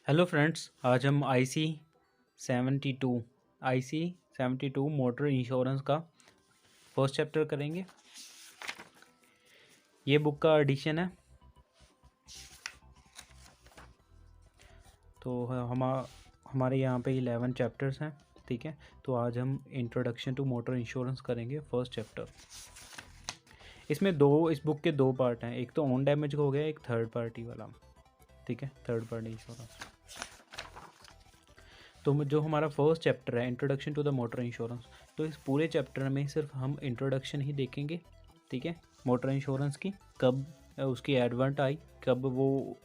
Hello friends, आज हम आई सी 72 motor insurance का फर्स्ट चैप्टर करेंगे। ये बुक का एडिशन है। तो हमारे यहाँ पे 11 चैप्टर्स हैं। ठीक है, तो आज हम इंट्रोडक्शन टू मोटर इंश्योरेंस करेंगे, फर्स्ट चैप्टर। इस बुक के दो पार्ट हैं, एक तो ओन डैमेज का हो गया, एक थर्ड पार्टी वाला। ठीक है, थर्ड पार्टी इंश्योरेंस। तो जो हमारा फर्स्ट चैप्टर है, introduction to the motor insurance, तो इस पूरे चैप्टर में सिर्फ हम इंट्रोडक्शन ही देखेंगे। ठीक है, मोटर इंश्योरेंस की कब उसकी एडवेंट आई, कब वो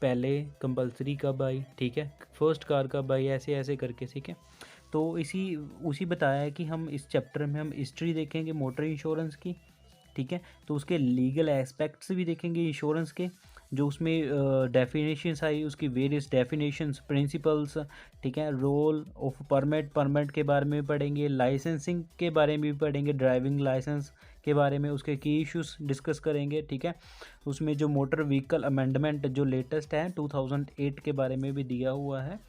पहले कंपलसरी कब आई, ठीक है, फर्स्ट कार कब आई, ऐसे ऐसे करके। ठीक है, तो उसी बताया है कि हम इस चैप्टर में हम हिस्ट्री देखेंगे मोटर इंश्योरेंस की। ठीक है, तो उसके लीगल एस्पेक्ट्स भी देखेंगे इंश्योरेंस के, जो उसमें डेफिनेशंस आई, उसकी वेरियस डेफिनेशंस, प्रिंसिपल्स। ठीक है, रोल ऑफ परमिट के बारे में भी पढ़ेंगे, लाइसेंसिंग के बारे में भी पढ़ेंगे, ड्राइविंग लाइसेंस के बारे में, उसके की इश्यूज डिस्कस करेंगे। ठीक है, उसमें जो मोटर व्हीकल अमेंडमेंट जो लेटेस्ट है 2008 के बारे में भी दिया हुआ है।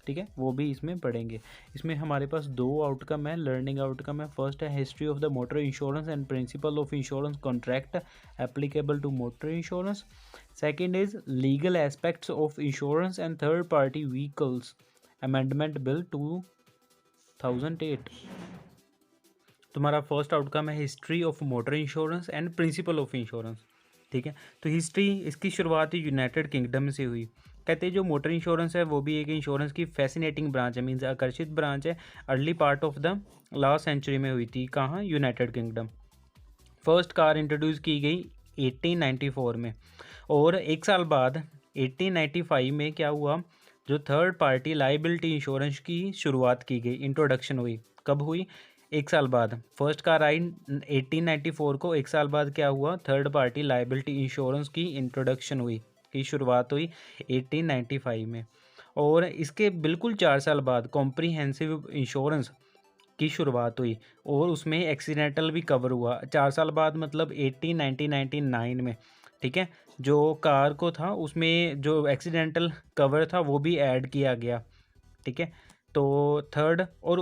ठीक है, वो भी इसमें पढ़ेंगे। इसमें हमारे पास दो आउटकम है, लर्निंग आउटकम है। फर्स्ट है history of the motor insurance and principle of insurance contract applicable to motor insurance. Second is legal aspects of insurance and third party vehicles amendment bill 2008। तुम्हारा फर्स्ट आउटकम है history of motor insurance and principle of insurance. ठीक है, तो history इसकी शुरुआत United kingdom से हुई। कहते हैं जो मोटर इंश्योरेंस है वो भी एक इंश्योरेंस की फैसिनेटिंग ब्रांच है, मीन्स आकर्षित ब्रांच है। Early part of the last century में हुई थी, कहाँ, United Kingdom. First car introduce की गई 1894 में, और एक साल बाद 1895 में क्या हुआ, जो थर्ड पार्टी लाइबिलिटी इंश्योरेंस की शुरुआत की गई, इंट्रोडक्शन हुई। कब हुई, एक साल बाद। फर्स्ट कार आई 1894 को, एक साल बाद क्या हुआ, थर्ड पार्टी लाइबिलिटी इंश्योरेंस की इंट्रोडक्शन हुई, की शुरुआत हुई 1895 में। और इसके बिल्कुल 4 साल बाद कॉम्प्रिहेंसिव इंश्योरेंस की शुरुआत हुई, और उसमें एक्सीडेंटल भी कवर हुआ 4 साल बाद, मतलब 1999 में। ठीक है, जो कार को था उसमें जो एक्सीडेंटल कवर था वो भी ऐड किया गया। ठीक है, तो थर्ड और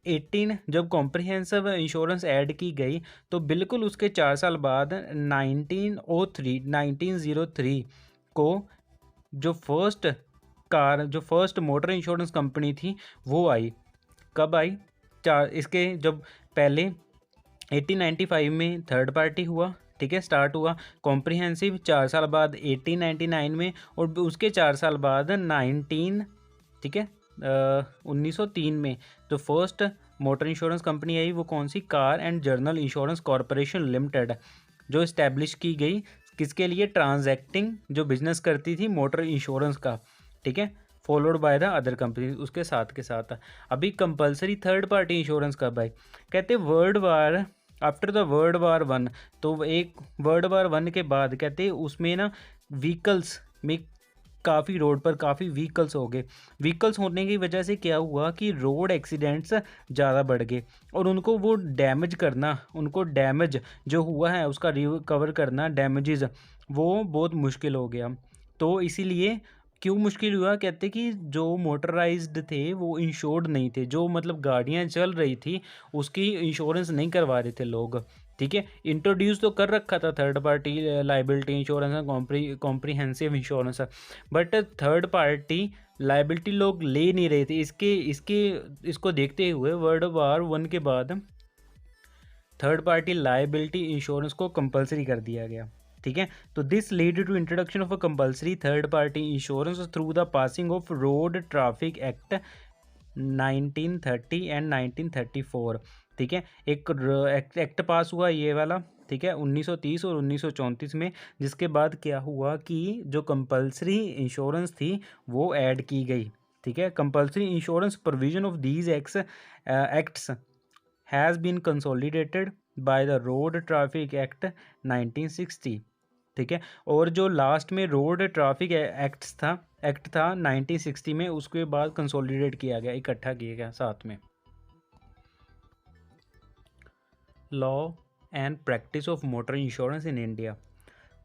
18 जब कॉम्प्रिहेंसिव इंश्योरेंस ऐड की गई, तो बिल्कुल उसके 4 साल बाद 1903 को जो फर्स्ट मोटर इंश्योरेंस कंपनी थी वो आई। कब आई, चार इसके जब पहले 1895 में थर्ड पार्टी हुआ। ठीक है, स्टार्ट हुआ कॉम्प्रिहेंसिव 4 साल बाद 1899 में, और उसके 4 साल बाद ठीक है, 1903 में जो फर्स्ट मोटर इंश्योरेंस कंपनी आई वो कौन सी, car and general insurance corporation limited, जो इस्टेब्लिश की गई किसके लिए, ट्रांजैक्टिंग जो बिजनेस करती थी मोटर इंश्योरेंस का। ठीक है, followed by the other company, उसके साथ के साथ। अभी कंपलसरी थर्ड पार्टी इंश्योरेंस कब आई, कहते world war, after the world war one. तो एक वर्ल्ड वार वन के बाद कहते उसमें ना व्हीकल्स में काफ़ी, रोड पर काफ़ी व्हीकल्स हो गए। व्हीकल्स होने की वजह से क्या हुआ कि रोड एक्सीडेंट्स ज़्यादा बढ़ गए, और उनको वो डैमेज करना, उनको डैमेज जो हुआ है उसका रिकवर करना, डैमेजेस, वो बहुत मुश्किल हो गया। तो इसीलिए क्यों मुश्किल हुआ, कहते कि जो मोटराइज्ड थे वो इंश्योर्ड नहीं थे, जो मतलब गाड़ियाँ चल रही थी उसकी इंश्योरेंस नहीं करवा रहे थे लोग। ठीक है, इंट्रोड्यूस तो कर रखा था third party liability insurance, comprehensive insurance, but third party liability लोग ले नहीं रहे थे। इसको देखते हुए वर्ल्ड वार वन के बाद थर्ड पार्टी लाइबिलिटी इंश्योरेंस को कंपलसरी कर दिया गया। ठीक है, तो this lead to introduction of a compulsory third party insurance through the passing of road traffic act 1930 and 1934। ठीक है, एक एक्ट पास हुआ ये वाला। ठीक है, 1930 और 1934 में, जिसके बाद क्या हुआ कि जो कंपलसरी इंश्योरेंस थी वो ऐड की गई। ठीक है, compulsory insurance provision of these acts has been consolidated by the road traffic act 1960। ठीक है, और जो लास्ट में रोड ट्रैफिक एक्ट था 1960 में, उसके बाद कंसोलिडेट किया गया, इकट्ठा किया गया साथ में। Law and practice of motor insurance in India.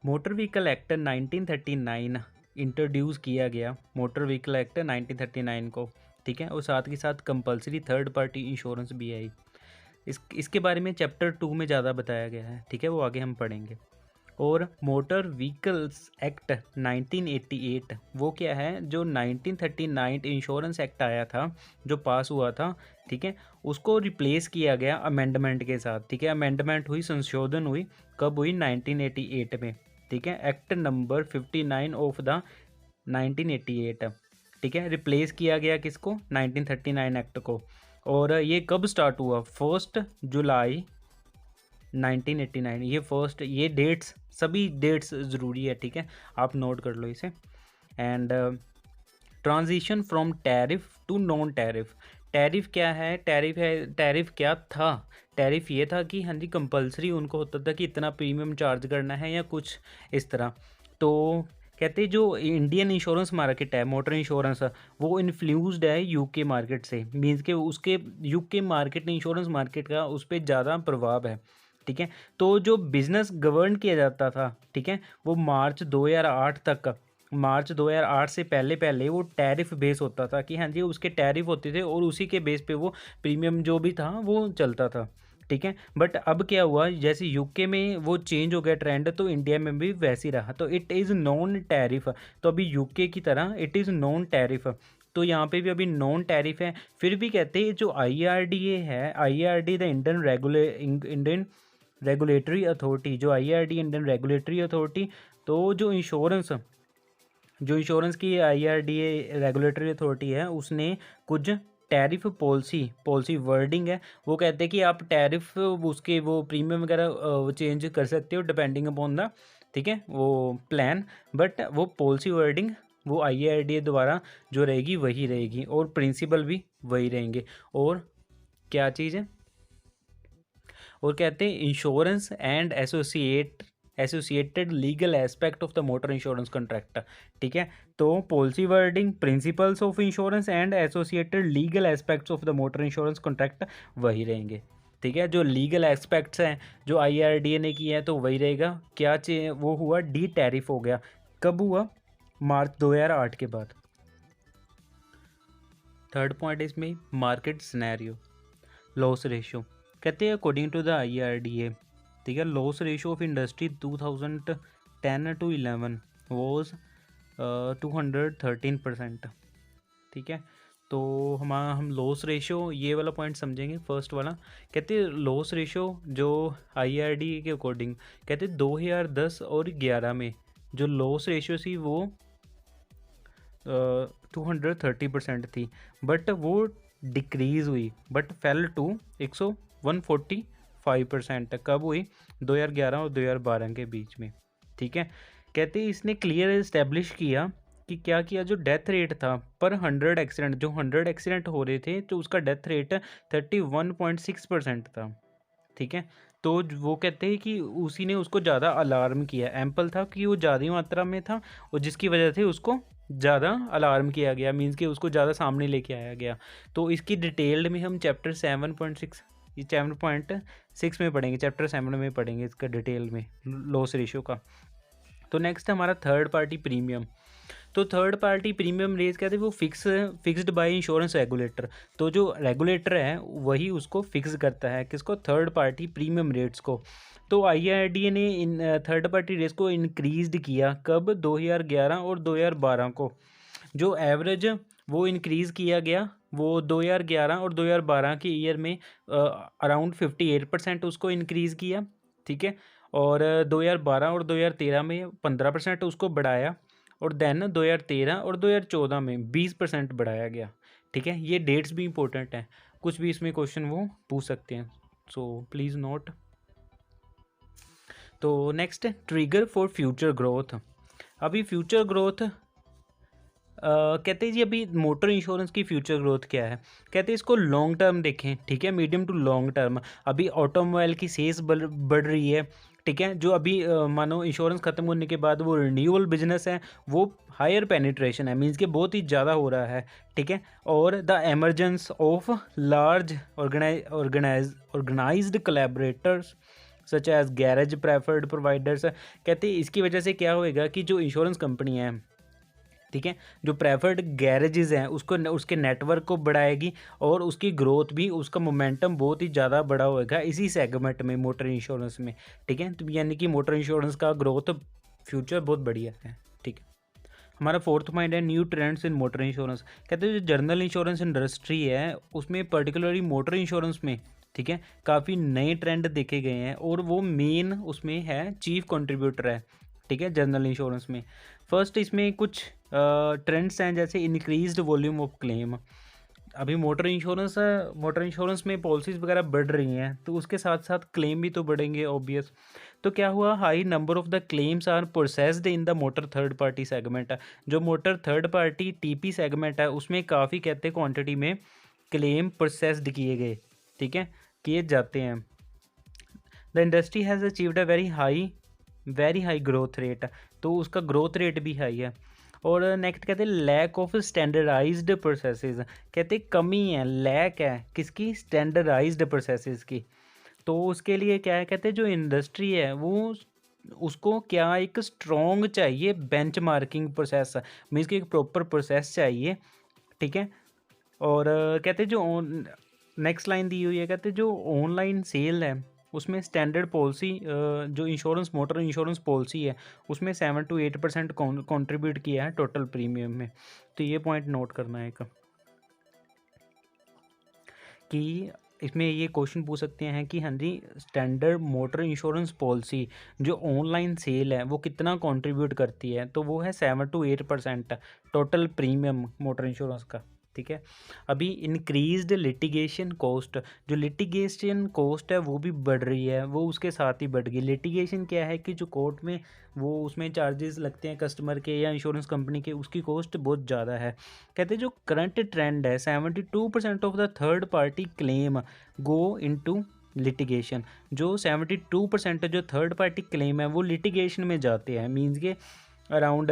Motor vehicle act 1939 introduce किया गया मोटर व्हीकल एक्ट 1939 को, ठीक है, और साथ के साथ कंपलसरी थर्ड पार्टी इंश्योरेंस भी आई। इसके बारे में चैप्टर 2 में ज़्यादा बताया गया है, ठीक है, वो आगे हम पढ़ेंगे। और मोटर व्हीकल्स एक्ट 1988 वो क्या है, जो 1939 इंश्योरेंस एक्ट आया था, जो पास हुआ था, ठीक है, उसको रिप्लेस किया गया अमेंडमेंट के साथ, ठीक है। अमेंडमेंट हुई, संशोधन हुई, कब हुई? 1988 में, ठीक है। एक्ट नंबर 59 ऑफ द 1988, ठीक है, रिप्लेस किया गया किसको? 1939 एक्ट को। और ये कब स्टार्ट हुआ? 1 जुलाई 1989। ये फर्स्ट, ये डेट्स, सभी डेट्स ज़रूरी है, ठीक है, आप नोट कर लो इसे। And transition from tariff to non tariff. Tariff क्या है? टैरिफ क्या था? टैरिफ ये था कि हाँ जी, कंपलसरी उनको होता था कि इतना प्रीमियम चार्ज करना है या कुछ इस तरह। तो कहते जो इंडियन इंश्योरेंस मार्केट है, मोटर इंश्योरेंस, वो इन्फ्लुएंस्ड है यूके मार्केट से। मीन्स के उसके यूके मार्केट, इंश्योरेंस मार्केट का उस पर ज़्यादा प्रभाव है, ठीक है। तो जो बिज़नेस गवर्न किया जाता था, ठीक है, वो मार्च 2008 तक, मार्च 2008 से पहले वो टैरिफ बेस होता था कि हाँ जी, उसके टैरिफ होते थे और उसी के बेस पे वो प्रीमियम जो भी था वो चलता था, ठीक है। बट अब क्या हुआ, जैसे यूके में वो चेंज हो गया ट्रेंड, तो इंडिया में भी वैसे ही रहा, तो इट इज़ नॉन टैरिफ। तो अभी यूके की तरह इट इज़ नॉन टैरिफ, तो यहाँ पे भी अभी नॉन टैरिफ है। फिर भी कहते हैं जो IRDA है, IRD the Indian regulatory authority, जो IRD इंडियन रेगुलेटरी अथॉरिटी, तो जो इंश्योरेंस की IRDA रेगुलेटरी अथॉरिटी है, उसने कुछ टैरिफ पॉलिसी वर्डिंग है, वो कहते हैं कि आप टैरिफ उसके वो प्रीमियम वगैरह चेंज कर सकते हो डिपेंडिंग अपॉन द, ठीक है, वो प्लान, बट वो पॉलिसी वर्डिंग वो IRDA द्वारा जो रहेगी वही रहेगी, और प्रिंसिपल भी वही रहेंगे। और क्या चीज़ है, और कहते हैं insurance and associated legal aspect of the motor insurance contract, ठीक है। तो policy wording, principles of insurance and associated legal aspects of the motor insurance contract वही रहेंगे, ठीक है। जो लीगल एस्पेक्ट्स हैं जो IRDA ने किए हैं तो वही रहेगा। क्या वो हुआ, डी टैरिफ हो गया, कब हुआ? मार्च 2008 के बाद। थर्ड पॉइंट इसमें मार्केट सिनेरियो, लॉस रेशियो। कहते हैं अकॉर्डिंग टू द IRDA, ठीक है, loss ratio of industry 2010 to 11 was 213%, ठीक है। तो हम लॉस रेशियो ये वाला पॉइंट समझेंगे। फर्स्ट वाला कहते हैं लॉस रेशियो जो IRDA के अकॉर्डिंग, कहते 2010 और 11 में जो लॉस रेशियो थी वो 230% थी, बट वो डिक्रीज़ हुई, बट फेल टू 145%। कब हुई? 2011 और 2012 के बीच में, ठीक है। कहते हैं इसने क्लियर इस्टेब्लिश किया कि क्या किया, जो डेथ रेट था पर 100 एक्सीडेंट, जो 100 एक्सीडेंट हो रहे थे, तो उसका डेथ रेट 31.6% था, ठीक है। तो वो कहते हैं कि उसी ने उसको ज़्यादा अलार्म किया, एम्पल था कि वो ज़्यादा मात्रा में था, और जिसकी वजह से उसको ज़्यादा अलार्म किया गया, मीन्स कि उसको ज़्यादा सामने लेके आया गया। तो इसकी डिटेल्ड में हम चैप्टर 7.6 में पढ़ेंगे, चैप्टर 7 में पढ़ेंगे इसका डिटेल में लॉस रेशियो का। तो नेक्स्ट हमारा थर्ड पार्टी प्रीमियम। तो थर्ड पार्टी प्रीमियम रेट कहते हैं वो फिक्स्ड बाय इंश्योरेंस रेगुलेटर। तो जो रेगुलेटर है वही उसको फिक्स करता है, किसको? थर्ड पार्टी प्रीमियम रेट्स को। तो IRDA ने इन थर्ड पार्टी रेट्स को इंक्रीज्ड किया, कब? 2011 और 2012 को। जो एवरेज वो इंक्रीज़ किया गया, वो 2011 और 2012 के ईयर में अराउंड 58% उसको इंक्रीज़ किया, ठीक है। और 2012 और 2013 में 15% उसको बढ़ाया, और देन 2013 और 2014 में 20% बढ़ाया गया, ठीक है। ये डेट्स भी इंपॉर्टेंट हैं, कुछ भी इसमें क्वेश्चन वो पूछ सकते हैं, सो प्लीज़ नोट। तो next trigger for future growth. अभी फ्यूचर ग्रोथ कहते हैं जी, अभी मोटर इंश्योरेंस की फ्यूचर ग्रोथ क्या है? कहते हैं इसको लॉन्ग टर्म देखें, ठीक है, मीडियम टू लॉन्ग टर्म। अभी ऑटोमोबाइल की सेल्स बढ़ रही है, ठीक है। जो अभी मानो इंश्योरेंस ख़त्म होने के बाद वो रिन्यूअल बिजनेस है, वो हायर पेनिट्रेशन है, मीन्स कि बहुत ही ज़्यादा हो रहा है, ठीक है। और the emergence of large organised collaborators such as garage preferred providers. कहते हैं इसकी वजह से क्या होएगा कि जो इंश्योरेंस कंपनी है ठीक है। जो प्रेफर्ड गैरेजेस हैं उसको उसके नेटवर्क को बढ़ाएगी और उसकी ग्रोथ भी, उसका मोमेंटम बहुत ही ज़्यादा बड़ा होएगा इसी सेगमेंट में, मोटर इंश्योरेंस में। ठीक है, तो यानी कि मोटर इंश्योरेंस का ग्रोथ फ्यूचर बहुत बढ़िया है। ठीक है, हमारा फोर्थ पॉइंट है new trends in motor insurance. कहते हैं जो जनरल इंश्योरेंस इंडस्ट्री है उसमें पर्टिकुलरली मोटर इंश्योरेंस में, ठीक है, काफ़ी नए ट्रेंड देखे गए हैं और वो मेन उसमें है, चीफ कंट्रीब्यूटर है। ठीक है, जनरल इंश्योरेंस में फर्स्ट इसमें कुछ ट्रेंड्स हैं जैसे इंक्रीज्ड वॉल्यूम ऑफ क्लेम। अभी मोटर इंश्योरेंस में पॉलिसीज़ वगैरह बढ़ रही हैं तो उसके साथ साथ क्लेम भी तो बढ़ेंगे ऑब्वियस। तो क्या हुआ, high number of the claims are processed in the motor third party segment. जो motor third party TP segment है उसमें काफ़ी कहते हैं क्वांटिटी में क्लेम प्रोसेस्ड किए गए, ठीक है, किए जाते हैं। The industry has achieved a very high growth rate, तो उसका ग्रोथ रेट भी हाई है। और नेक्स्ट कहते हैं लैक ऑफ स्टैंडर्डाइज्ड प्रोसेसेस। कहते हैं कमी है, लैक है किसकी, स्टैंडर्डाइज्ड प्रोसेसेस की। तो उसके लिए क्या है, कहते हैं जो इंडस्ट्री है वो उसको क्या एक स्ट्रॉन्ग चाहिए बेंचमार्किंग प्रोसेस, मीन्स कि एक प्रॉपर प्रोसेस चाहिए। ठीक है, और कहते हैं जो नेक्स्ट लाइन दी हुई है, कहते हैं जो ऑनलाइन सेल है उसमें स्टैंडर्ड पॉलिसी, जो इंश्योरेंस मोटर इंश्योरेंस पॉलिसी है उसमें 7 to 8% कंट्रीब्यूट किया है टोटल प्रीमियम में। तो ये पॉइंट नोट करना है एक, कि इसमें ये क्वेश्चन पूछ सकते हैं कि हाँ जी स्टैंडर्ड मोटर इंश्योरेंस पॉलिसी जो ऑनलाइन सेल है वो कितना कंट्रीब्यूट करती है, तो वो है 7 to 8% total premium motor insurance का। ठीक है, अभी इंक्रीज्ड लिटिगेशन कॉस्ट, जो लिटिगेशन कॉस्ट है वो भी बढ़ रही है, वो उसके साथ ही बढ़ गई। लिटिगेशन क्या है कि जो कोर्ट में वो उसमें चार्जेस लगते हैं कस्टमर के या इंश्योरेंस कंपनी के, उसकी कॉस्ट बहुत ज़्यादा है। कहते हैं जो करंट ट्रेंड है 72% of the third party claim go into litigation. जो 72% जो थर्ड पार्टी क्लेम है वो लिटिगेशन में जाते हैं, मीन्स के अराउंड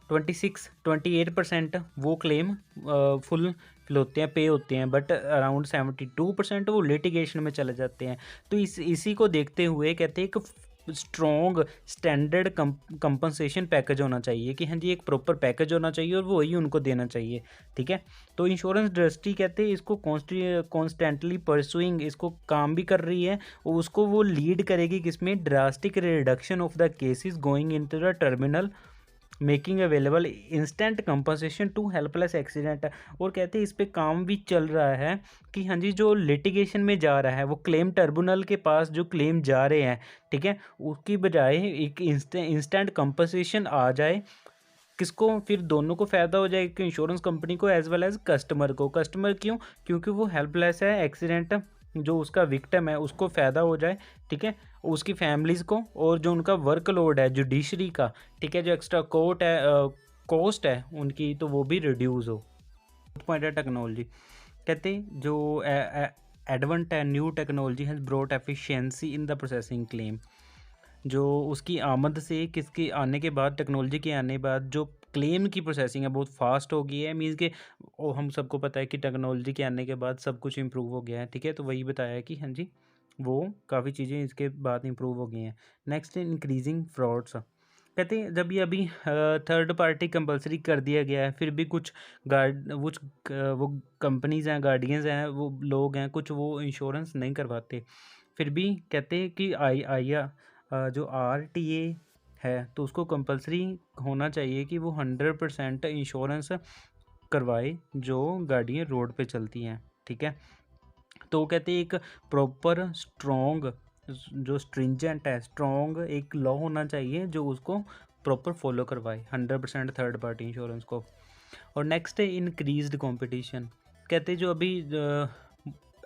28% वो क्लेम फुल होते हैं, पे होते हैं, बट अराउंड 72% वो लिटिगेशन में चले जाते हैं। तो इसी को देखते हुए कहते हैं एक स्ट्रॉन्ग स्टैंडर्ड कंपनसेशन पैकेज होना चाहिए, कि हाँ जी एक प्रॉपर पैकेज होना चाहिए और वो ही उनको देना चाहिए। ठीक है, तो इंश्योरेंस इंडस्ट्री कहते हैं इसको कॉन्स्टेंटली परसुइंग, इसको काम भी कर रही है और उसको वो लीड करेगी किसमें, drastic reduction of the cases going into the terminal, making available instant compensation to helpless accident. और कहते हैं इस पे काम भी चल रहा है कि हाँ जी जो लिटिगेशन में जा रहा है वो क्लेम ट्रिब्यूनल के पास जो क्लेम जा रहे हैं, ठीक है, उसकी बजाय एक इंस्टेंट कंपनसेशन आ जाए। किसको, फिर दोनों को फ़ायदा हो जाए, कि इंश्योरेंस कंपनी को एज वेल एज कस्टमर को। कस्टमर क्यों, क्योंकि वो हेल्पलेस है, एक्सीडेंट जो उसका विक्टिम है उसको फ़ायदा हो जाए, ठीक है, उसकी फैमिलीज़ को, और जो उनका वर्कलोड है जुडिशरी का, ठीक है, जो एक्स्ट्रा कॉस्ट है उनकी, तो वो भी रिड्यूस हो। पॉइंट है टेक्नोलॉजी। कहते हैं जो एडवेंट है new technology has brought efficiency in the processing claim. जो उसकी आमद से, किसके आने के बाद, टेक्नोलॉजी के आने के बाद जो क्लेम की प्रोसेसिंग है बहुत फास्ट हो गई है। मीन्स के हम सबको पता है कि टेक्नोलॉजी के आने के बाद सब कुछ इम्प्रूव हो गया है। ठीक है, तो वही बताया है कि हाँ जी वो काफ़ी चीज़ें इसके बाद इम्प्रूव हो गई हैं। Next increasing frauds. कहते हैं जब ये अभी थर्ड पार्टी कंपलसरी कर दिया गया है, फिर भी कुछ वो कंपनीज़ हैं, गार्डियंस हैं, वो लोग हैं कुछ, वो इंश्योरेंस नहीं करवाते। फिर भी कहते हैं कि जो RTA है तो उसको कंपलसरी होना चाहिए कि वो 100% इंश्योरेंस करवाए जो गाड़ियाँ रोड पे चलती हैं। ठीक है, तो कहते हैं एक प्रॉपर स्ट्रॉन्ग, जो स्ट्रिंजेंट है, स्ट्रॉन्ग एक लॉ होना चाहिए जो उसको प्रॉपर फॉलो करवाए 100% थर्ड पार्टी इंश्योरेंस को। और नेक्स्ट है इंक्रीज्ड कंपटीशन। कहते हैं जो अभी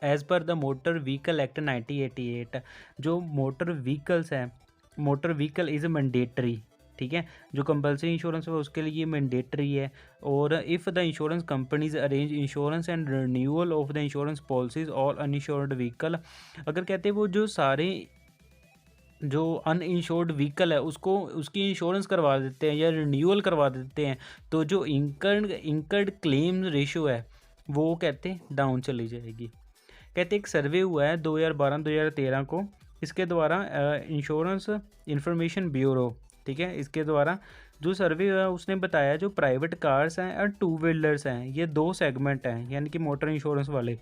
as per the motor vehicle act 1988, जो मोटर व्हीकल्स हैं, मोटर व्हीकल इज़ मैंडेटरी। ठीक है, जो कंपल्सरी इंश्योरेंस है उसके लिए मैंडेटरी है। और if the insurance companies arrange insurance and renewal of the insurance policies और अनइंश्योर्ड व्हीकल, अगर कहते हैं वो जो सारे जो अनइंश्योर्ड व्हीकल है उसको उसकी इंश्योरेंस करवा देते हैं या रिन्यूअल करवा देते हैं, तो जो इंकर्ड क्लेम रेशियो है वो कहते हैं डाउन चली जाएगी। कहते एक सर्वे हुआ है 2012-2013 को, इसके द्वारा इंश्योरेंस इंफॉर्मेशन ब्यूरो ठीक है। इसके द्वारा जो सर्वे हुआ उसने बताया जो प्राइवेट कार्स हैं और टू व्हीलर्स हैं, ये 2 सेगमेंट हैं यानी कि मोटर इंश्योरेंस वाले,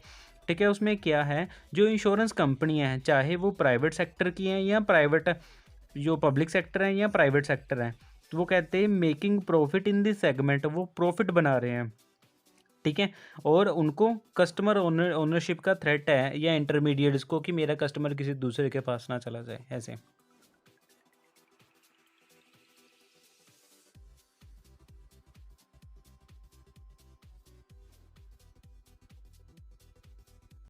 ठीक है। उसमें क्या है, जो इंश्योरेंस कंपनियां हैं चाहे वो प्राइवेट सेक्टर की हैं या प्राइवेट जो पब्लिक सेक्टर हैं या प्राइवेट सेक्टर हैं, तो वो कहते हैं making profit in this segment, वो प्रॉफिट बना रहे हैं, ठीक है। और उनको कस्टमर ओनरशिप का थ्रेट है या इंटरमीडिएट्स को कि मेरा कस्टमर किसी दूसरे के पास ना चला जाए, ऐसे।